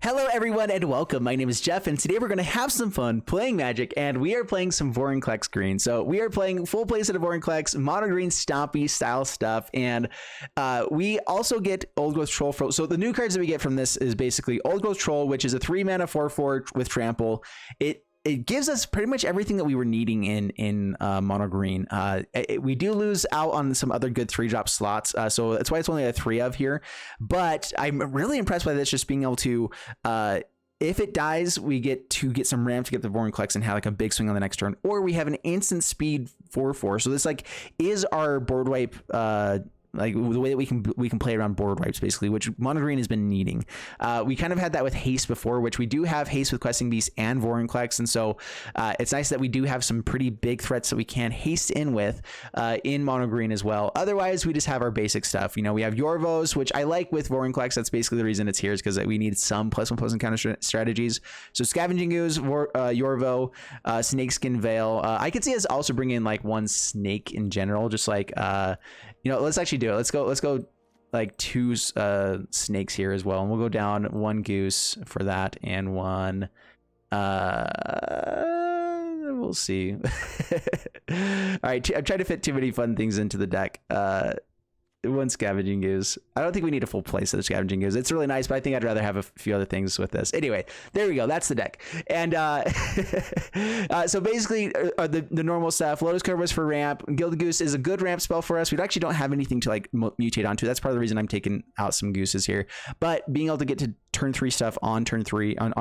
Hello everyone and welcome. My name is Jeff and today we're going to have some fun playing Magic and we are playing some VORINCLEX green. So we are playing full playset of VORINCLEX, mono green stompy style stuff, and we also get Old Growth Troll. So the new cards that we get from this is basically Old Growth Troll, which is a 3-mana 4/4 with trample. It gives us pretty much everything that we were needing in mono green. We do lose out on some other good 3-drop slots, so that's why it's only a 3 of here. But I'm really impressed by this, just being able to, if it dies, we get to get some ramp to get the VORINCLEX and have like a big swing on the next turn, or we have an instant speed 4/4. So this like is our board wipe. Like the way that we can play around board wipes, basically, which mono green has been needing. We kind of had that with haste before, which we do have haste with Questing Beast and VORINCLEX, and so it's nice that we do have some pretty big threats that we can haste in with in mono green as well. Otherwise, we just have our basic stuff. You know, we have Yorvos, which I like with VORINCLEX. That's basically the reason it's here, is because we need some +1/+1 counter strategies. So Scavenging Ooze, Yorvo, Snakeskin Veil. I could see us also bring in like one snake in general, just like you know, let's actually do it. Let's go like 2 snakes here as well, and we'll go down 1 goose for that and 1 we'll see. All right, I'm trying to fit too many fun things into the deck. 1 Scavenging Goose. I don't think we need a full place of the Scavenging Goose. It's really nice, but I think I'd rather have a few other things with this. Anyway, there we go. That's the deck. And so basically the normal stuff. Lotus Corvus for ramp. Gilded Goose is a good ramp spell for us. We actually don't have anything to like mutate onto. That's part of the reason I'm taking out some gooses here. But being able to get to turn 3 stuff on turn 3 on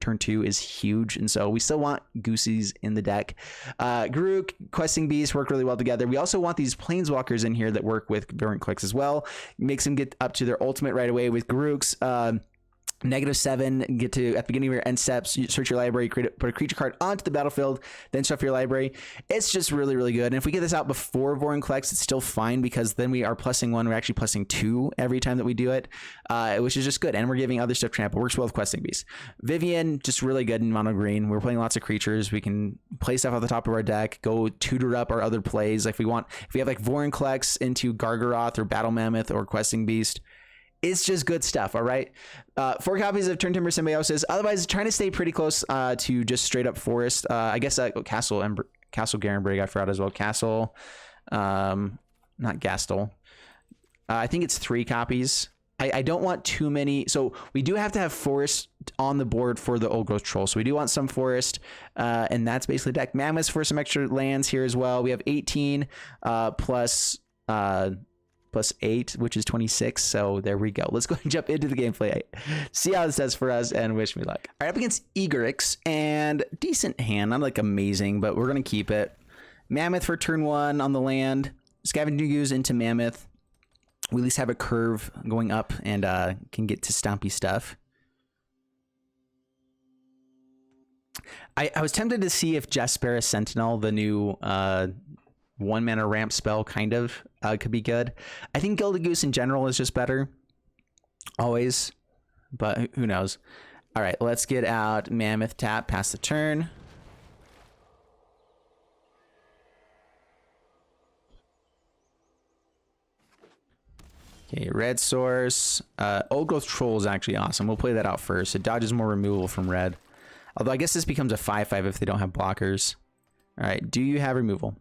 turn 2 is huge, and so we still want goosies in the deck. Garruk, Questing Beast work really well together. We also want these planeswalkers in here that work with VORINCLEX as well. Makes them get up to their ultimate right away with Garruk's -7, get to at the beginning of your end steps, you search your library, put a creature card onto the battlefield, then shuffle your library. It's just really, really good. And if we get this out before VORINCLEX, it's still fine, because then we are +1, we're actually +2 every time that we do it, which is just good. And we're giving other stuff trample. Works well with Questing Beast. Vivian, just really good in mono green. We're playing lots of creatures. We can play stuff off the top of our deck, go tutor up our other plays. If we have like VORINCLEX into Gargaroth or Battle Mammoth or Questing Beast, it's just good stuff. All right, 4 copies of Turn Timber Symbiosis. Otherwise, trying to stay pretty close to just straight up forest. I guess Castle Garenbrig I forgot as well. Castle, not Gastel. I think it's 3 copies. I don't want too many, so we do have to have forest on the board for the Old Growth Troll. So we do want some forest, and that's basically deck Mammoths for some extra lands here as well. We have 18 plus 8, which is 26. So there we go. Let's go and jump into the gameplay, see how this does for us, and wish me luck. All right, up against Egarix, and decent hand, not like amazing, but we're gonna keep it. Mammoth for turn 1 on the land. Scavenging Ooze into Mammoth. We at least have a curve going up and can get to stompy stuff. I was tempted to see if Jaspera Sentinel, the new 1-mana ramp spell, kind of could be good. I think Gilded Goose in general is just better always, but who knows. All right, let's get out Mammoth, tap, pass the turn. Okay, red source. Old Growth Troll is actually awesome. We'll play that out first. It dodges more removal from red, although I guess this becomes a 5/5 if they don't have blockers. All right, do you have removal?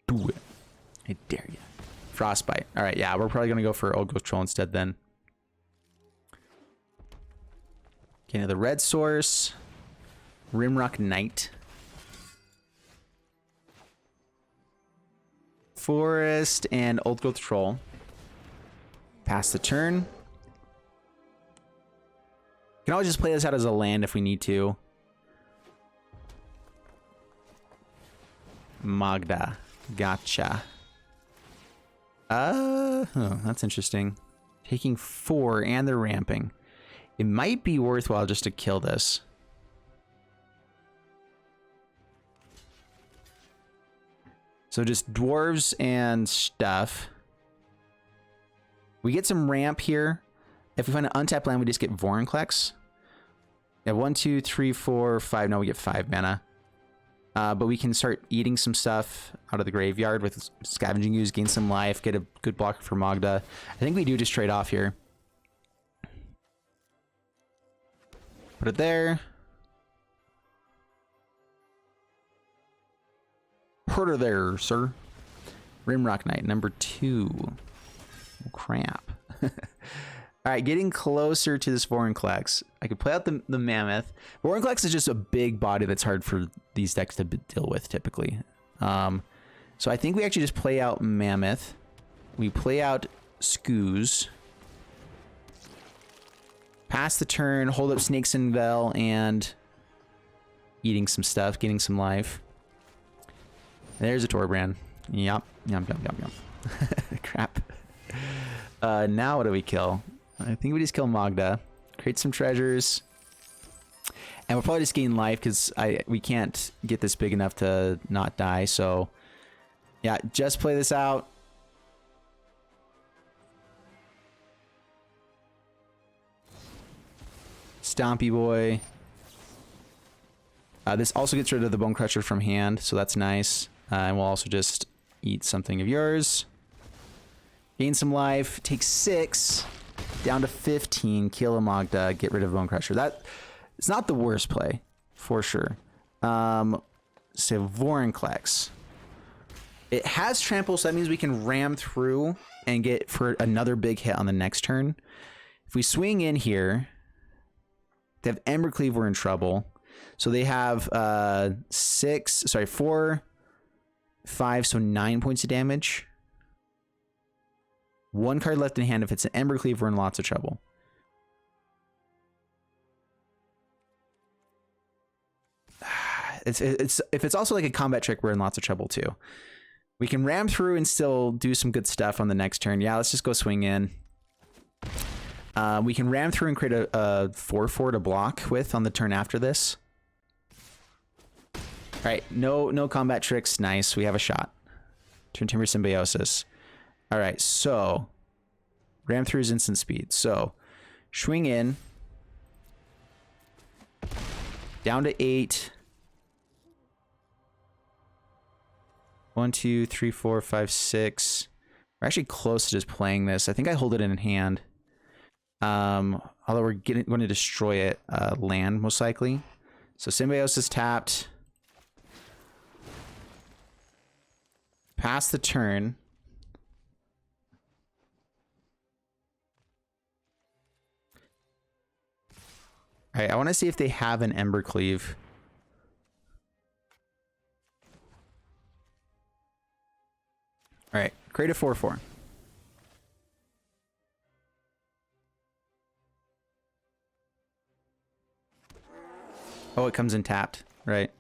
Do it. I dare you. Frostbite. All right, yeah, we're probably going to go for Old Growth Troll instead then. Okay, now the red source. Rimrock Knight. Forest and Old Growth Troll. Pass the turn. You can always just play this out as a land if we need to. Magda. Gotcha. That's interesting. Taking 4 and they're ramping. It might be worthwhile just to kill this. So just dwarves and stuff. We get some ramp here. If we find an untapped land, we just get VORINCLEX. Yeah, 1, 2, 3, 4, 5. No, we get 5 mana. But we can start eating some stuff out of the graveyard with Scavenging Ooze, gain some life, get a good blocker for Magda. I think we do just trade off here. Put it there. Put her there, sir. Rimrock Knight, number 2. Oh, crap. All right, getting closer to this VORINCLEX. I could play out the Mammoth. VORINCLEX is just a big body that's hard for these decks to deal with typically. So I think we actually just play out Mammoth. We play out Skoos. Pass the turn, hold up Snakes and Veil, and eating some stuff, getting some life. There's a Torbrand. Yup. Yum, yum, yum, yum. Crap. Now what do we kill? I think we just kill Magda. Create some treasures. And we'll probably just gain life because we can't get this big enough to not die. So, yeah, just play this out. Stompy boy. This also gets rid of the Bone Crusher from hand, so that's nice. And we'll also just eat something of yours. Gain some life. Take 6. Down to 15. Kill a Magda. Get rid of Bone Crusher. That it's not the worst play, for sure. So VORINCLEX. It has trample, so that means we can ram through and get for another big hit on the next turn. If we swing in here, they have Embercleave, we're in trouble. So they have 4, 5, so 9 points of damage. 1 card left in hand. If it's an Embercleave, we're in lots of trouble. If it's also like a combat trick, we're in lots of trouble too. We can ram through and still do some good stuff on the next turn. Yeah, let's just go swing in. We can ram through and create a 4/4 to block with on the turn after this. All right, no combat tricks. Nice, we have a shot. Turn Timber Symbiosis. All right, so ram through is instant speed. So swing in. Down to 8. 1, 2, 3, 4, 5, 6. We're actually close to just playing this. I think I hold it in hand. Although we're going to destroy it, land most likely. So Symbiosis tapped. Pass the turn. All right, I want to see if they have an Embercleave. All right, create a 4/4. Oh, it comes in tapped, right?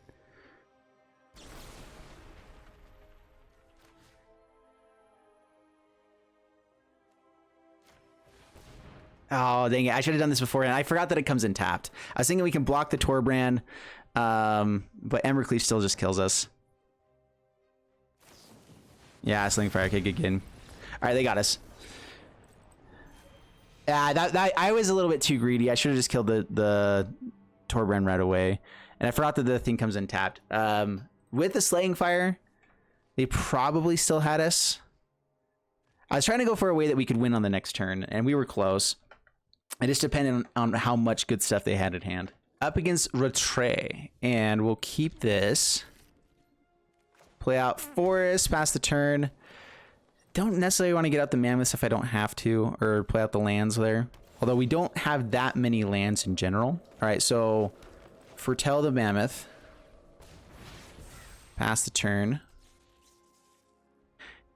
Oh, dang it. I should have done this before, and I forgot that it comes in tapped. I was thinking we can block the Torbrand, but Embercleave still just kills us. Yeah, Sling Fire Kick again. All right, they got us. Yeah, that I was a little bit too greedy. I should have just killed the Torbrand right away. And I forgot that the thing comes in tapped. With the Slaying Fire, they probably still had us. I was trying to go for a way that we could win on the next turn, and we were close. It just depended on how much good stuff they had at hand. Up against Retray, and we'll keep this. Play out Forest, pass the turn. Don't necessarily want to get out the Mammoths if I don't have to, or play out the lands there. Although we don't have that many lands in general. All right, so foretell the Mammoth. Pass the turn.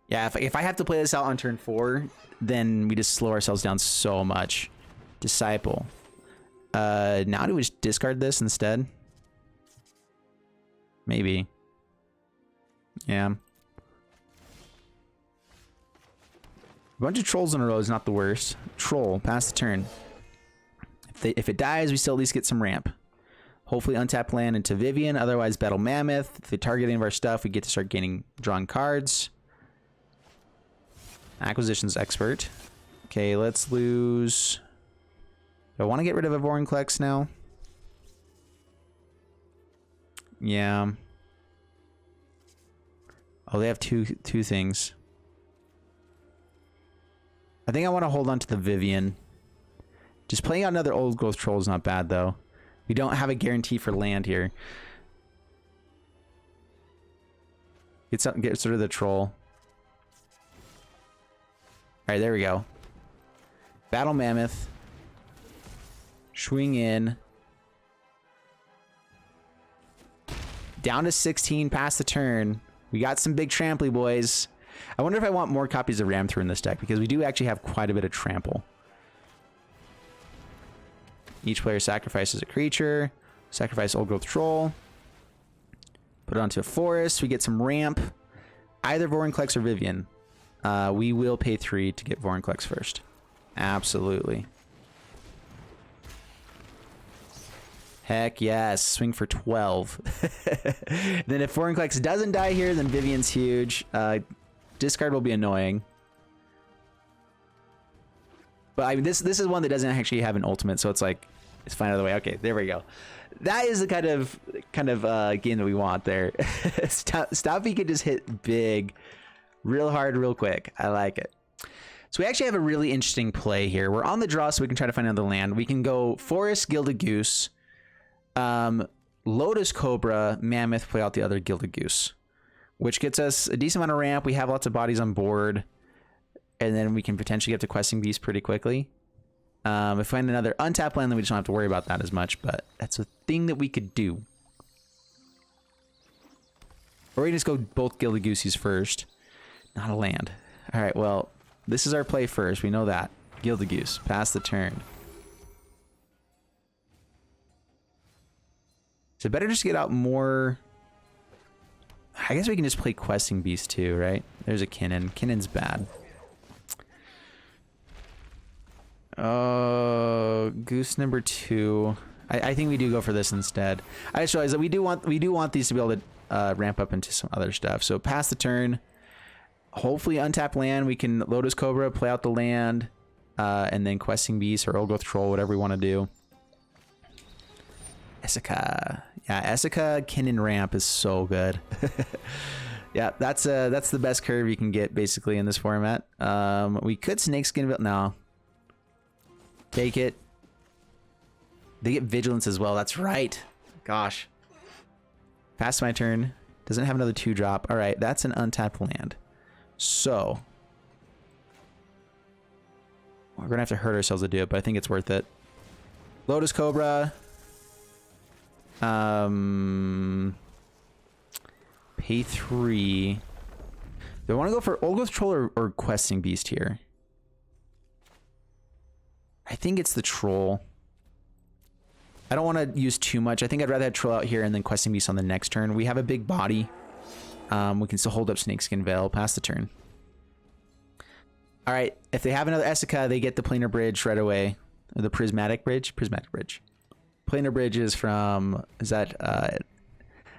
Yeah, if I have to play this out on turn 4, then we just slow ourselves down so much. Disciple. Now do we just discard this instead? Maybe. Yeah. A bunch of trolls in a row is not the worst. Troll, pass the turn. If it dies, we still at least get some ramp. Hopefully untap land into Vivian, otherwise battle Mammoth. If they target any of our stuff, we get to start drawing cards. Acquisitions expert. Okay, let's lose. Do I want to get rid of a VORINCLEX now? Yeah. Oh, they have two things. I think I want to hold on to the Vivian. Just playing out another old growth troll is not bad though. We don't have a guarantee for land here. Get rid of the troll. All right, there we go. Battle Mammoth. Swing in. Down to 16 past the turn. We got some big trampley boys. I wonder if I want more copies of Ram through in this deck, because we do actually have quite a bit of trample. Each player sacrifices a creature. Sacrifice Old Growth Troll. Put it onto a forest. We get some ramp. Either VORINCLEX or Vivian. We will pay 3 to get VORINCLEX first. Absolutely. Heck yes. Swing for 12. Then if VORINCLEX doesn't die here, then Vivian's huge. Discard will be annoying. But I mean, this is one that doesn't actually have an ultimate, so it's like, it's fine either way. Okay, there we go. That is the kind of game that we want there. Stompy can just hit big, real hard, real quick. I like it. So we actually have a really interesting play here. We're on the draw, so we can try to find another land. We can go Forest, Gilded Goose, Lotus Cobra, Mammoth, play out the other Gilded Goose, which gets us a decent amount of ramp. We have lots of bodies on board, and then we can potentially get to Questing Beast pretty quickly. If we find another untapped land, then we just don't have to worry about that as much, but that's a thing that we could do. Or we just go both Gilded Goosies first. Not a land. All right, well, this is our play first. We know that. Gilded Goose, pass the turn. Is it better just to get out more? I guess we can just play Questing Beast too, right? There's a Kinnan. Kinnan's bad. Goose number 2. I think we do go for this instead. I just realized that we do want these to be able to ramp up into some other stuff. So pass the turn. Hopefully untap land. We can Lotus Cobra, play out the land, and then Questing Beast or Old Growth Troll, whatever we want to do. Essica. Yeah, Essica Kinnan ramp is so good. Yeah, that's the best curve you can get basically in this format. We could Snakeskin, no. Take it. They get Vigilance as well. That's right. Gosh. Pass my turn. Doesn't have another 2-drop. All right, that's an untapped land. So we're gonna have to hurt ourselves to do it, but I think it's worth it. Lotus Cobra. Pay 3. Do I want to go for Old Growth Troll or Questing Beast here? I think it's the Troll. I don't want to use too much. I think I'd rather have Troll out here and then Questing Beast on the next turn. We have a big body. We can still hold up Snakeskin Veil past the turn. All right. If they have another Essica, they get the Planar Bridge right away. Or the Prismatic Bridge? Prismatic Bridge. Planar Bridge is from... Is that... I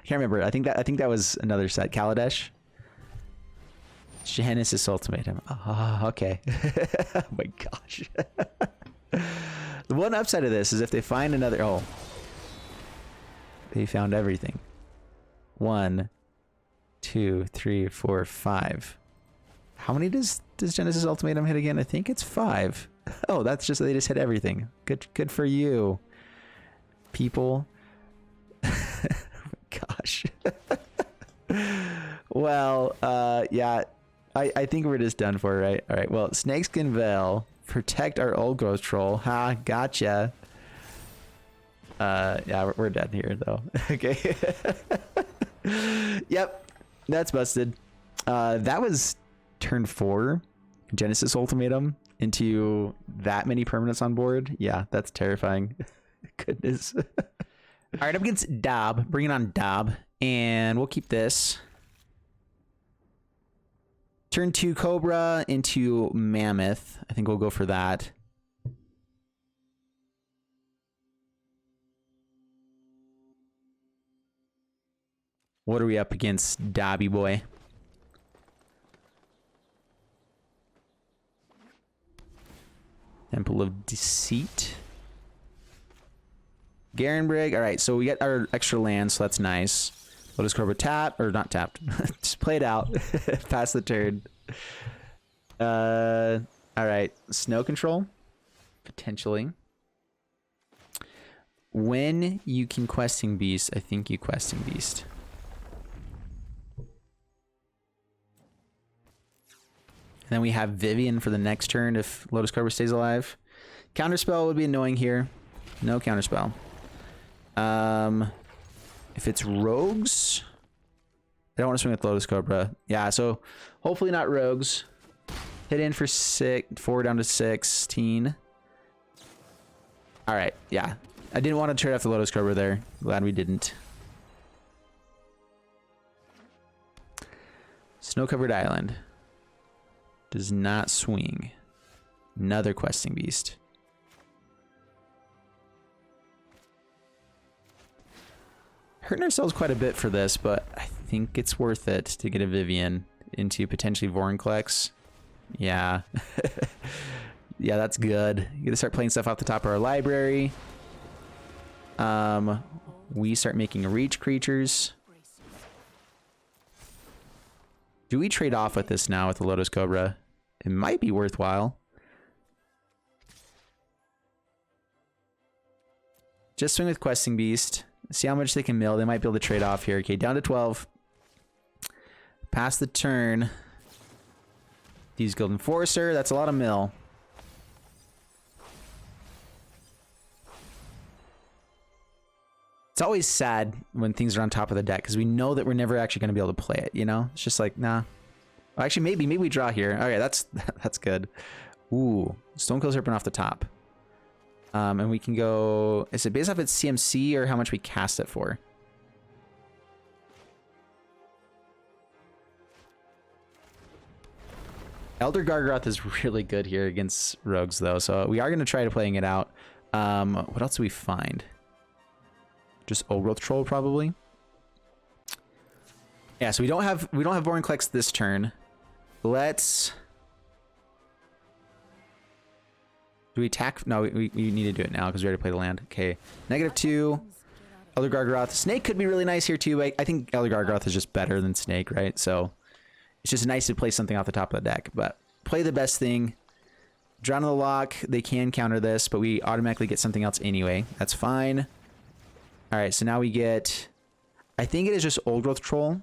can't remember. I think that was another set. Kaladesh. Genesis Ultimatum. Oh, okay. Oh my gosh. The one upside of this is if they find another... Oh. They found everything. 1, 2, 3, 4, 5. How many does Genesis Ultimatum hit again? I think it's 5. Oh, that's just... They just hit everything. Good for you, people. Oh my gosh. Well, yeah. I think we're just done for, right? All right, well, Snakeskin Veil. Protect our Old Growth Troll. Ha, gotcha. Yeah, we're dead here, though. Okay. Yep, that's busted. That was turn 4. Genesis Ultimatum into that many permanents on board. Yeah, that's terrifying. Goodness. All right, up against Dob. Bringing on Dob. And we'll keep this. Turn 2 Cobra into Mammoth. I think we'll go for that. What are we up against, Dobby boy? Temple of Deceit. Garenbrig. All right, so we get our extra land, so that's nice. Lotus Cobra tap, or not tapped. Just play it out. Pass the turn. All right, Snow Control. Potentially. when you can questing beast, I think you questing beast. And then we have Vivian for the next turn if Lotus Cobra stays alive. Counterspell would be annoying here. No counterspell. If it's rogues, I don't want to swing with Lotus Cobra. Yeah, so hopefully not rogues. Hit in for 4 down to 16. All right, yeah. I didn't want to trade off the Lotus Cobra there. Glad we didn't. Snow-covered island. Does not swing. Another questing beast. Hurting ourselves quite a bit for this, but I think it's worth it to get a Vivian into potentially VORINCLEX. Yeah. Yeah, that's good. You gotta start playing stuff off the top of our library. We start making reach creatures. Do we trade off with this now with the Lotus Cobra? It might be worthwhile. Just swing with Questing Beast. See how much they can mill. They might be able to trade off here. Okay, down to 12. Pass the turn. Use Guild Enforcer. That's a lot of mill. It's always sad when things are on top of the deck because we know that we're never actually going to be able to play it, you know? It's just like, nah. Well, actually, maybe we draw here. Okay, that's good. Ooh, Stonecoil Serpent off the top. And we can go... Is it based off its CMC or how much we cast it for? Elder Gargaroth is really good here against rogues, though, so we are going to try to playing it out. What else do we find? Just Old Growth Troll, probably. Yeah, so we don't have VORINCLEX this turn. Let's... Do we attack? No, we need to do it now because we already played the land. Okay, -2. Elder Gargaroth. Snake could be really nice here too, but I think Elder Gargaroth is just better than Snake, right? So it's just nice to play something off the top of the deck. But play the best thing. Drown in the Lock. They can counter this, but we automatically get something else anyway. That's fine. All right, so now we get... I think it is just Old Growth Troll.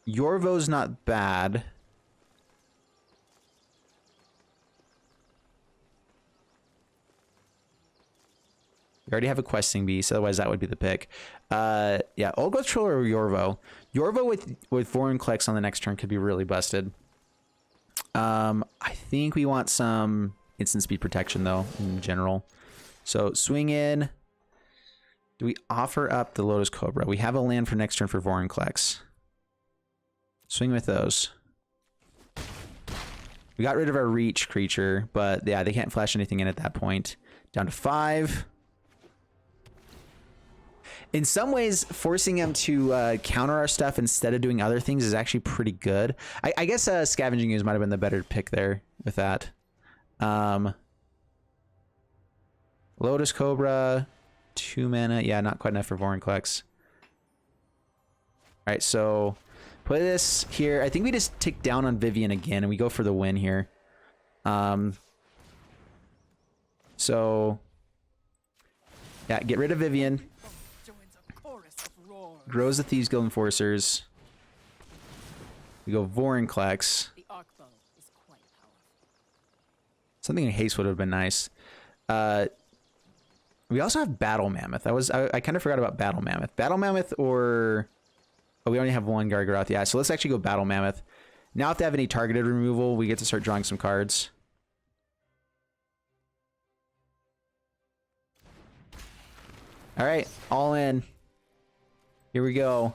Yorvo's not bad. We already have a Questing Beast, otherwise that would be the pick. Yeah, Old Growth Troll or Yorvo. Yorvo with VORINCLEX on the next turn could be really busted. I think we want some instant speed protection, though, in general. So, swing in. Do we offer up the Lotus Cobra? We have a land for next turn for VORINCLEX. Swing with those. We got rid of our reach creature, but yeah, they can't flash anything in at that point. Down to 5. In some ways, forcing them to counter our stuff instead of doing other things is actually pretty good. I guess Scavenging Ooze might have been the better pick there with that. Lotus Cobra, 2 mana. Yeah, not quite enough for VORINCLEX. All right, so play this here. I think we just tick down on Vivian again, and we go for the win here. So, yeah, get rid of Vivian. Grows the Thieves Guild Enforcers. We go VORINCLEX. Something in haste would have been nice. We also have Battle Mammoth. I kind of forgot about Battle Mammoth. Battle Mammoth or... Oh, we only have one Gargaroth. Yeah, so let's actually go Battle Mammoth. Now if they have any targeted removal, we get to start drawing some cards. All right, all in. Here we go.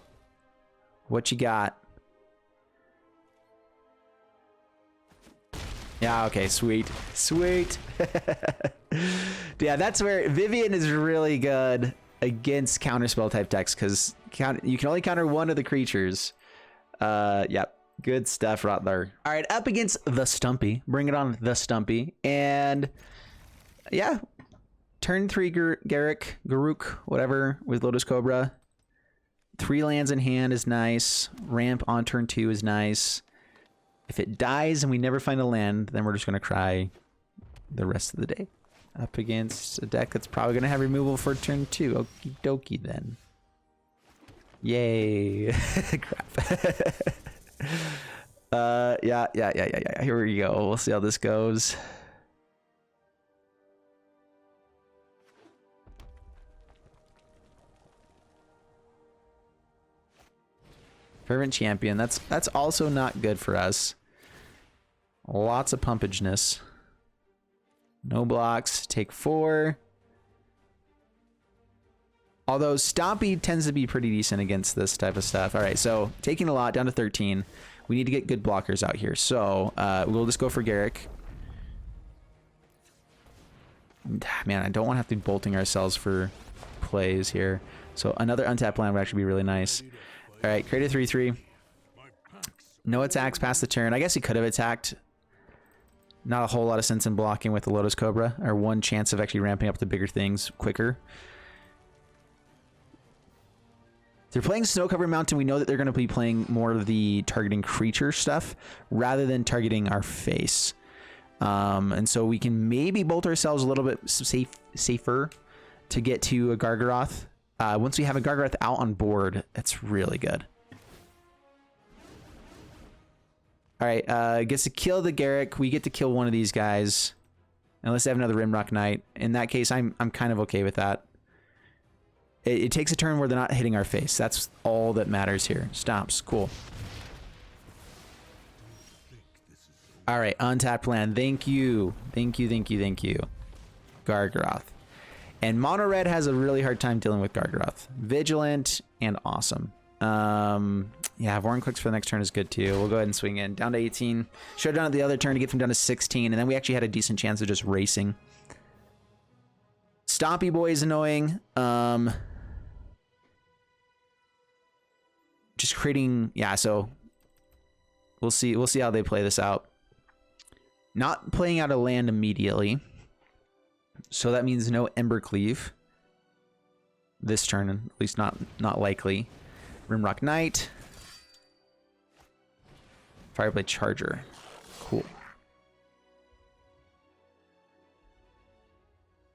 What you got? Yeah, okay, sweet. Sweet. Yeah, that's where Vivian is really good against counterspell type decks because you can only counter one of the creatures. Yep, good stuff right there. All right, up against the Stumpy. Bring it on, the Stumpy. And yeah, turn 3 Garruk, whatever, with Lotus Cobra. 3 lands in hand is nice. Ramp on turn 2 is nice. If it dies and we never find a land, then we're just going to cry the rest of the day. Up against a deck that's probably going to have removal for turn 2. Okie dokie then. Yay. Crap. Yeah. Here we go. We'll see how this goes. Fervent Champion. That's also not good for us. Lots of pumpageness. No blocks. Take 4. Although Stompy tends to be pretty decent against this type of stuff. All right, so taking a lot down to 13. We need to get good blockers out here. So we'll just go for Garrick. Man, I don't want to have to be bolting ourselves for plays here. So another untapped land would actually be really nice. All right, create a 3/3. No attacks past the turn. I guess he could have attacked. Not a whole lot of sense in blocking with the Lotus Cobra, or one chance of actually ramping up the bigger things quicker. If they're playing Snow Covered Mountain, we know that they're going to be playing more of the targeting creature stuff rather than targeting our face. And so we can maybe bolt ourselves a little bit safer to get to a Gargaroth. Once we have a Gargaroth out on board, that's really good. All right, gets to kill the Garrick. We get to kill one of these guys, unless they have another Rimrock Knight. In that case, I'm kind of okay with that. It takes a turn where they're not hitting our face. That's all that matters here. Stomps, cool. All right, untapped land. Thank you, Gargaroth. And Mono Red has a really hard time dealing with Gargaroth. Vigilant and awesome. Yeah, VORINCLEX for the next turn is good too. We'll go ahead and swing in. Down to 18. Showed down at the other turn to get them down to 16. And then we actually had a decent chance of just racing. Stompy Boy is annoying. Just creating... Yeah, so... We'll see how they play this out. Not playing out a land immediately. So that means no Embercleave. This turn, at least not likely. Rimrock Knight. Fireblade Charger. Cool.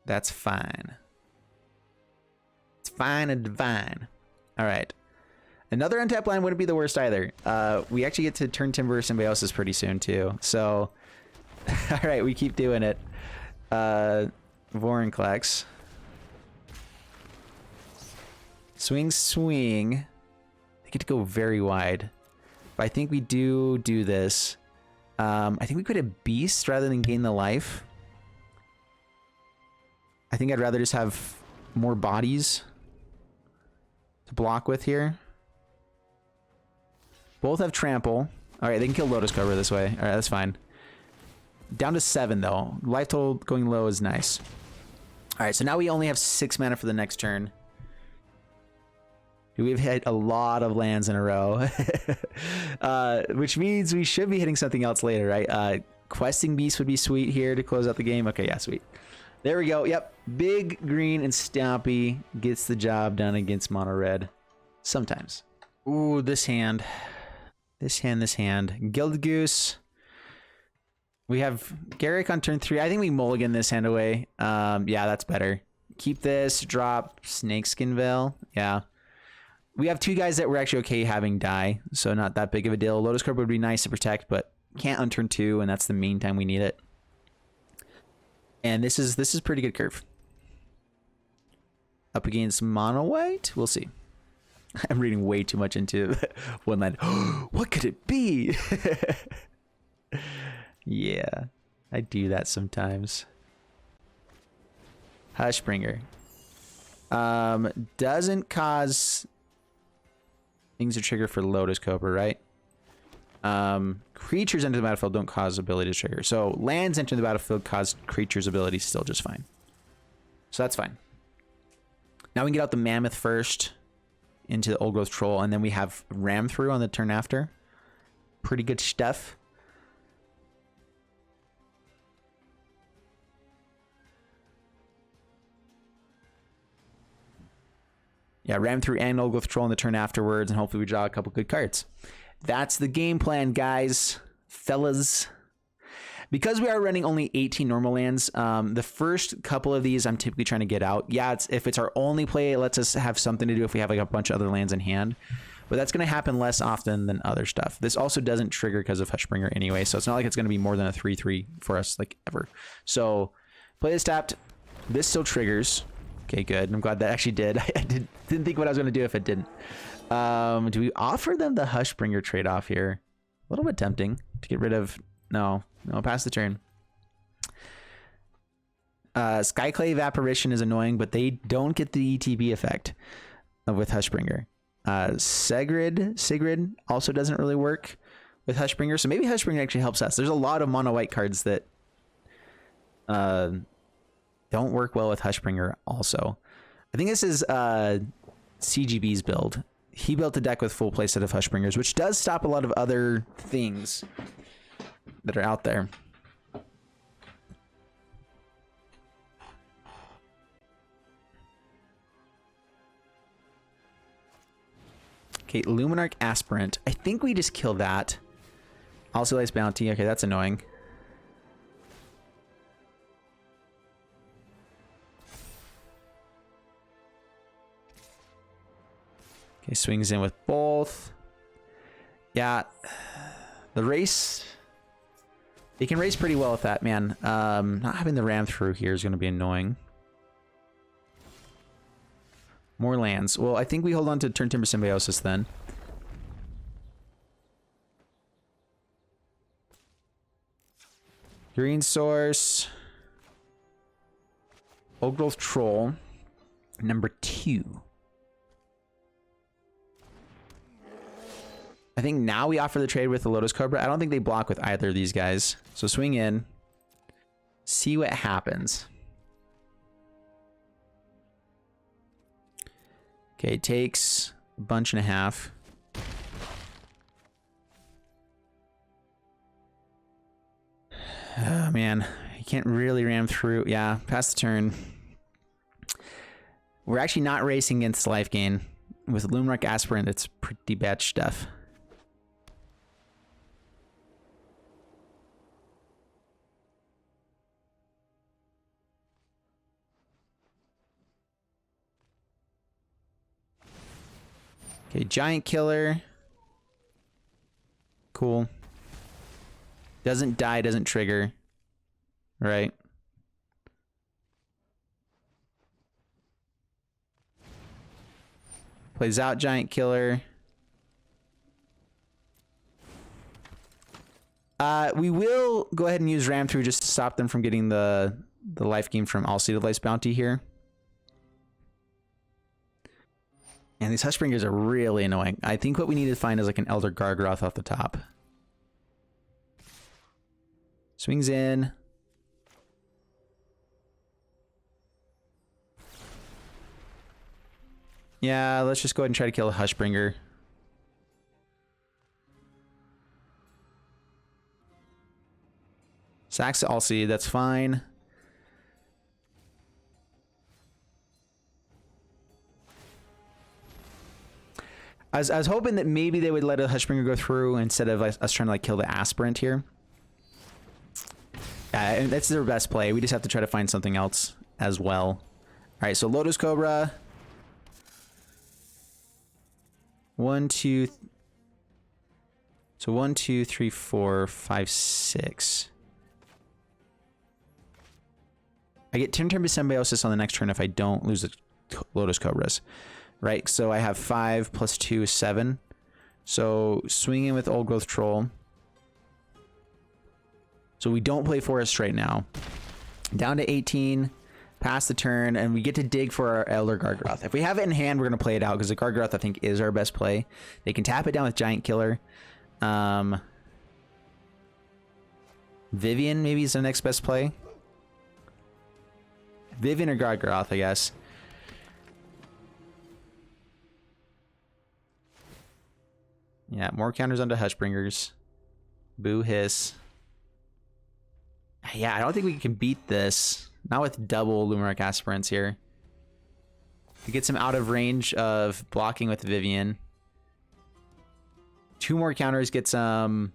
That's fine. It's fine and divine. All right. Another untapped land wouldn't be the worst either. We actually get to turn Timber Symbiosis pretty soon too. So, all right, we keep doing it. VORINCLEX. Swing. They get to go very wide. But I think we do this. I think we could have Beast rather than gain the life. I think I'd rather just have more bodies to block with here. Both have Trample. All right, they can kill Lotus Cobra this way. All right, that's fine. Down to 7 though. Life total going low is nice. All right, so now we only have 6 mana for the next turn. We've hit a lot of lands in a row, which means we should be hitting something else later, right? Questing Beast would be sweet here to close out the game. Okay, yeah, sweet. There we go. Yep, Big Green and Stompy gets the job done against Mono Red. Sometimes. Ooh, this hand. Gilded Goose. We have Garrick on turn 3. I think we mulligan this hand away. Yeah, that's better. Keep this. Drop Snakeskin Veil. Yeah. We have 2 guys that we're actually okay having die, so not that big of a deal. Lotus Cobra would be nice to protect, but can't on turn 2, and that's the main time we need it. And this is pretty good curve. Up against Mono White? We'll see. I'm reading way too much into one line. What could it be? Yeah, I do that sometimes. Hushbringer. Doesn't cause things to trigger for Lotus Cobra, right? Creatures enter the battlefield don't cause ability to trigger. So lands enter the battlefield cause creatures' abilities still just fine. So that's fine. Now we can get out the Mammoth first into the Old Growth Troll, and then we have Ram Through on the turn after. Pretty good stuff. Yeah, Ram Through and Old Growth Troll on the turn afterwards, and hopefully we draw a couple good cards. That's the game plan, guys. Fellas. Because we are running only 18 normal lands, the first couple of these I'm typically trying to get out. Yeah, if it's our only play, it lets us have something to do if we have like a bunch of other lands in hand. But that's going to happen less often than other stuff. This also doesn't trigger because of Hushbringer anyway, so it's not like it's going to be more than a 3/3 for us like ever. So play this tapped. This still triggers. Okay, good. I'm glad that actually did. I didn't think what I was going to do if it didn't. Do we offer them the Hushbringer trade-off here? A little bit tempting to get rid of... No, pass the turn. Skyclave Apparition is annoying, but they don't get the ETB effect with Hushbringer. Sigrid also doesn't really work with Hushbringer, so maybe Hushbringer actually helps us. There's a lot of mono white cards that don't work well with Hushbringer also. I think this is CGB's build. He built a deck with full playset of Hushbringers, which does stop a lot of other things that are out there. Okay, Luminarch Aspirant. I think we just kill that. Also Ice Bounty. Okay, that's annoying. Okay, swings in with both. Yeah, the race. He can race pretty well with that, man. Not having the ram through here is going to be annoying. More lands. Well, I think we hold on to Turn Timber Symbiosis then. Green Source. Old Growth Troll. Number 2. I think now we offer the trade with the Lotus Cobra. I don't think they block with either of these guys. So swing in. See what happens. Okay, takes a bunch and a half. Oh, man. You can't really ram through. Yeah, pass the turn. We're actually not racing against life gain. With Luminarch Aspirant, it's pretty bad stuff. Okay, Giant Killer. Cool. Doesn't die, doesn't trigger. Right. Plays out Giant Killer. We will go ahead and use Ram Through just to stop them from getting the life gain from All-Seated Lice Bounty here. And these Hushbringers are really annoying. I think what we need to find is like an Elder Gargaroth off the top. Swings in. Yeah, let's just go ahead and try to kill a Hushbringer. Sacks to All-Seed, that's fine. I was hoping that maybe they would let a Hushbringer go through instead of us trying to like kill the Aspirant here. And that's their best play. We just have to try to find something else as well. All right, so Lotus Cobra. 1, 2. So 1, 2, 3, 4, 5, 6. I get Turn Symbiosis on the next turn if I don't lose the Lotus Cobras. Right, so I have 5 plus 2 is 7. So swing in with Old Growth Troll. So we don't play Forest right now. Down to 18, pass the turn, and we get to dig for our Elder Gargaroth. If we have it in hand, we're going to play it out, because the Gargaroth, I think, is our best play. They can tap it down with Giant Killer. Vivian maybe is the next best play. Vivian or Gargaroth, I guess. Yeah, more counters onto Hushbringers. Boo Hiss. Yeah, I don't think we can beat this. Not with double Luminarch Aspirants here. To get some out of range of blocking with Vivian. 2 more counters get some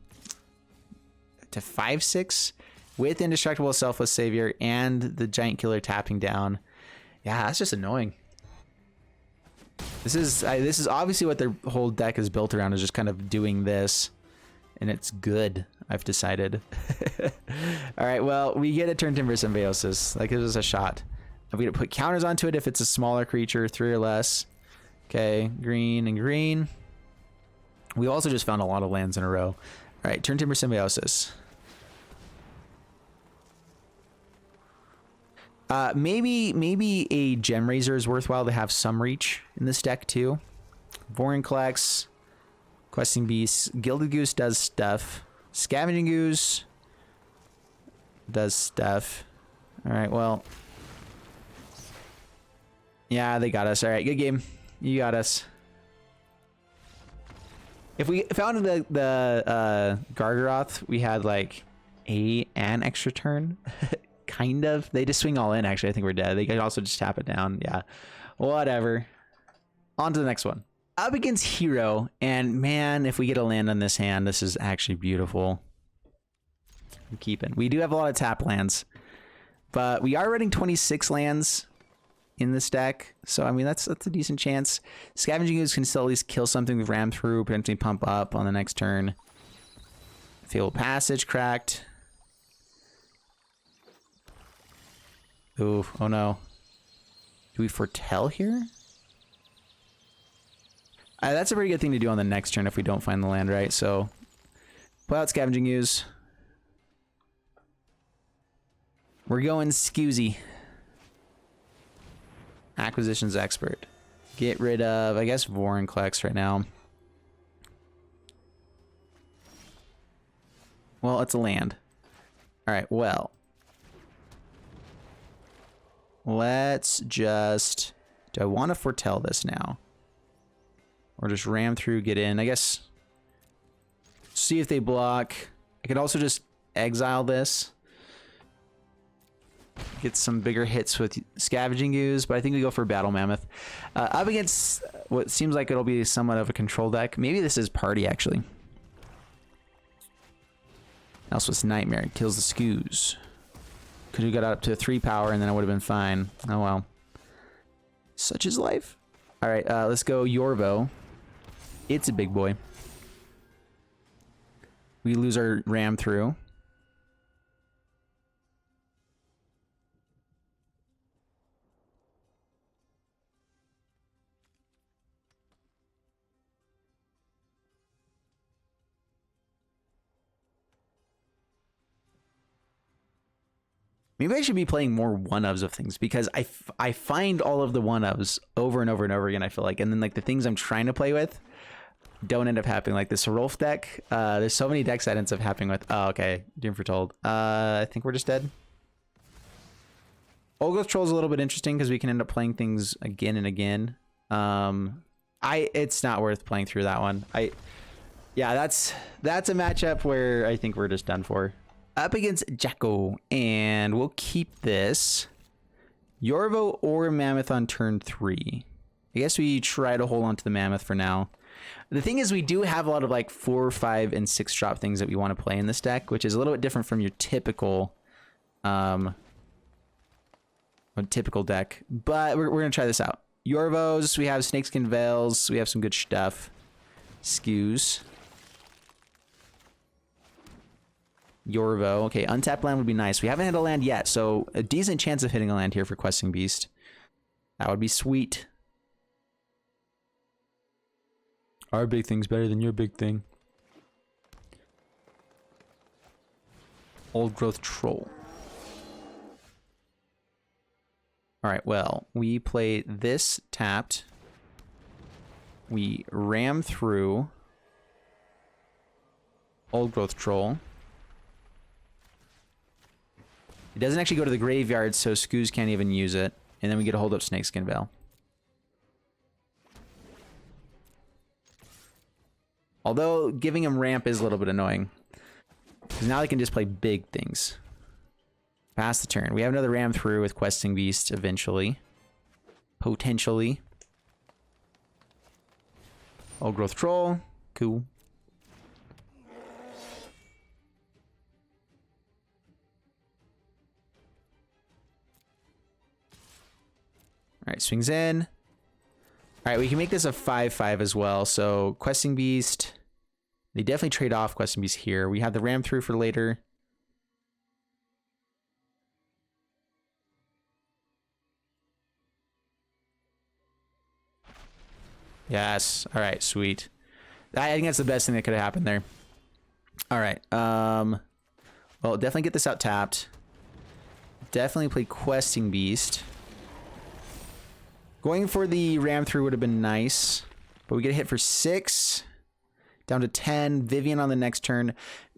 to 5-6. with Indestructible Selfless Savior and the Giant Killer tapping down. Yeah, that's just annoying. This is obviously what their whole deck is built around, is just kind of doing this, and it's good, I've decided. All right, well, we get a Turn Timber Symbiosis. Like, it was a shot. I'm gonna put counters onto it if it's a smaller creature, 3 or less. Okay, green and green. We also just found a lot of lands in a row. All right, Turn Timber Symbiosis. Maybe a Gem Razor is worthwhile to have some reach in this deck too. VORINCLEX, Questing Beast, Gilded Goose does stuff. Scavenging Goose does stuff. All right, well, yeah, they got us. All right, good game. You got us. If we found the Gargaroth, we had like an extra turn. Kind of. They just swing all in, actually. I think we're dead. They can also just tap it down. Yeah. Whatever. On to the next one. Up against Hero. And man, if we get a land on this hand, this is actually beautiful. I'm keeping. We do have a lot of tap lands. But we are running 26 lands in this deck. So, I mean, that's a decent chance. Scavenging Ooze can still at least kill something with Ram Through, potentially pump up on the next turn. Fabled Passage cracked. Ooh, oh no. Do we foretell here? That's a pretty good thing to do on the next turn if we don't find the land, right? So, pull out Scavenging Ooze. We're going Scoozy. Acquisitions Expert. Get rid of, I guess, VORINCLEX right now. Well, it's a land. Alright, well. Let's just... Do I want to foretell this now? Or just ram through, get in? I guess... See if they block. I could also just exile this. Get some bigger hits with Scavenging Ooze, but I think we go for Battle Mammoth. Up against what seems like it'll be somewhat of a control deck. Maybe this is Party, actually. Else was Nightmare. It kills the Scoos. Could have got up to a 3 power and then it would have been fine. Oh well. Such is life. Alright, let's go Yorvo. It's a big boy. We lose our Ram Through. Maybe I should be playing more one-ofs of things, because I find all of the one-ofs over and over and over again, I feel like. And then like the things I'm trying to play with don't end up happening. Like this Rolf deck, there's so many decks that ends up happening with. Oh, okay. Doom Foretold. I think we're just dead. Olgoth Troll is a little bit interesting because we can end up playing things again and again. It's not worth playing through that one. Yeah, that's a matchup where I think we're just done for. Up against Jacko, and we'll keep this. Yorvo or Mammoth on turn 3. I guess we try to hold on to the Mammoth for now. The thing is, we do have a lot of like 4, 5, and 6 drop things that we want to play in this deck, which is a little bit different from your typical deck. But we're gonna try this out. Yorvos, we have Snakeskin Veils, we have some good stuff. Skews. Yorvo. Okay, untapped land would be nice. We haven't hit a land yet, so a decent chance of hitting a land here for Questing Beast. That would be sweet. Our big thing's better than your big thing. Old Growth Troll. Alright, well, we play this tapped. We ram through Old Growth Troll. It doesn't actually go to the graveyard, so Scoos can't even use it. And then we get to hold up Snakeskin Veil. Although, giving him ramp is a little bit annoying. Because now they can just play big things. Pass the turn. We have another ram through with Questing Beast eventually. Potentially. Old Growth Troll. Cool. right, swings in. All right, we can make this a 5/5 as well. So Questing Beast, they definitely trade off Questing Beast here. We have the ram through for later. Yes. All right, sweet. I think that's the best thing that could have happened there. All right. Well, definitely get this out tapped. Definitely play Questing Beast. Going for the ram through would have been nice, but we get a hit for 6, down to 10. Vivian on the next turn.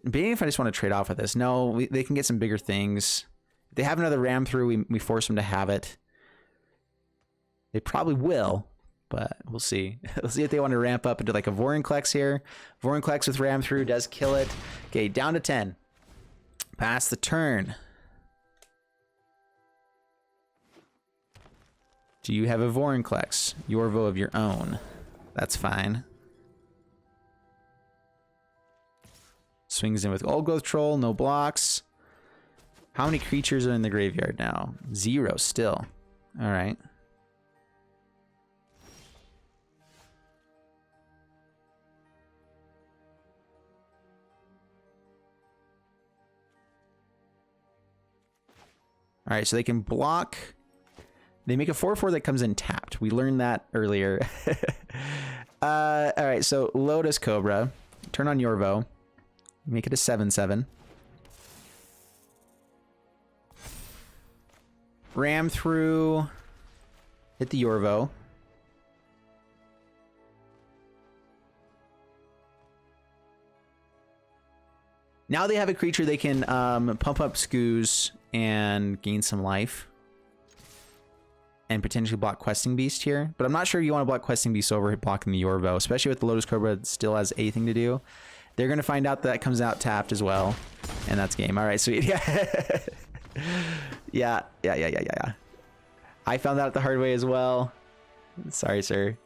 Being if I just want to trade off with this. No, they can get some bigger things. If they have another ram through, we force them to have it. They probably will, but we'll see. We'll see if they want to ramp up into like a VORINCLEX here. VORINCLEX with ram through does kill it. Okay, down to 10. Pass the turn. Do you have a VORINCLEX? Yorvo of your own. That's fine. Swings in with Old Growth Troll, no blocks. How many creatures are in the graveyard now? 0 still. All right. All right, so they can block. They make a 4/4 that comes in tapped. We learned that earlier. All right, so Lotus Cobra. Turn on Yorvo. Make it a 7/7. Ram through. Hit the Yorvo. Now they have a creature they can pump up Skoos and gain some life. And potentially block Questing Beast here. But I'm not sure you want to block Questing Beast over blocking the Yorvo, especially with the Lotus Cobra that still has anything to do. They're going to find out that comes out tapped as well. And that's game. All right, sweet. Yeah. Yeah. I found that out the hard way as well. Sorry, sir.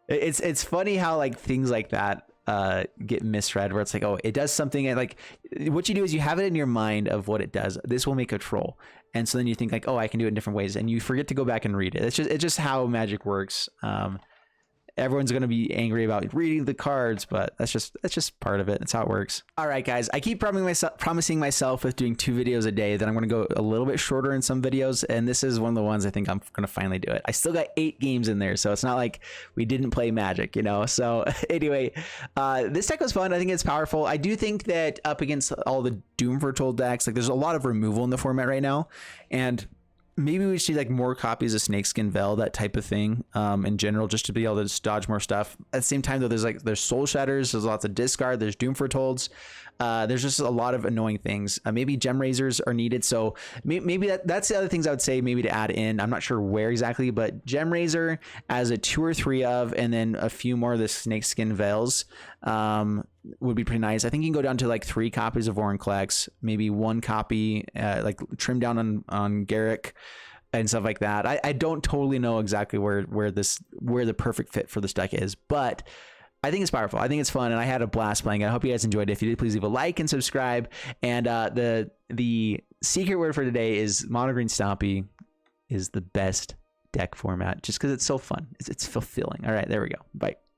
It's funny how like things like that get misread, where it's like, oh, it does something, and like what you do is you have it in your mind of what it does. This will make a troll, and so then you think like, oh, I can do it in different ways, and you forget to go back and read it. It's just how Magic works. Everyone's going to be angry about reading the cards, but that's just part of it. That's how it works. All right, guys, I keep promising myself with doing 2 videos a day that I'm going to go a little bit shorter in some videos, and this is one of the ones I think I'm going to finally do it. I still got 8 games in there, so it's not like we didn't play Magic, you know? So anyway, this deck was fun. I think it's powerful. I do think that up against all the Doom Foretold decks, like there's a lot of removal in the format right now, and maybe we should see like more copies of Snakeskin Veil, that type of thing, in general, just to be able to just dodge more stuff. At the same time, though, there's Soul Shatters, there's lots of discard, there's Doom Foretolds. There's just a lot of annoying things. Maybe Gem Razors are needed, so maybe that's the other things I would say maybe to add in. I'm not sure where exactly, but Gem Razor as a 2 or 3 of, and then a few more of the Snakeskin Veils would be pretty nice. I think you can go down to like 3 copies of VORINCLEX, maybe 1 copy, like trim down on Garrick and stuff like that. I don't totally know exactly where the perfect fit for this deck is, but I think it's powerful. I think it's fun, and I had a blast playing it. I hope you guys enjoyed it. If you did, please leave a like and subscribe. And the secret word for today is Mono Green Stompy is the best deck format, just because it's so fun. It's fulfilling. All right, there we go. Bye.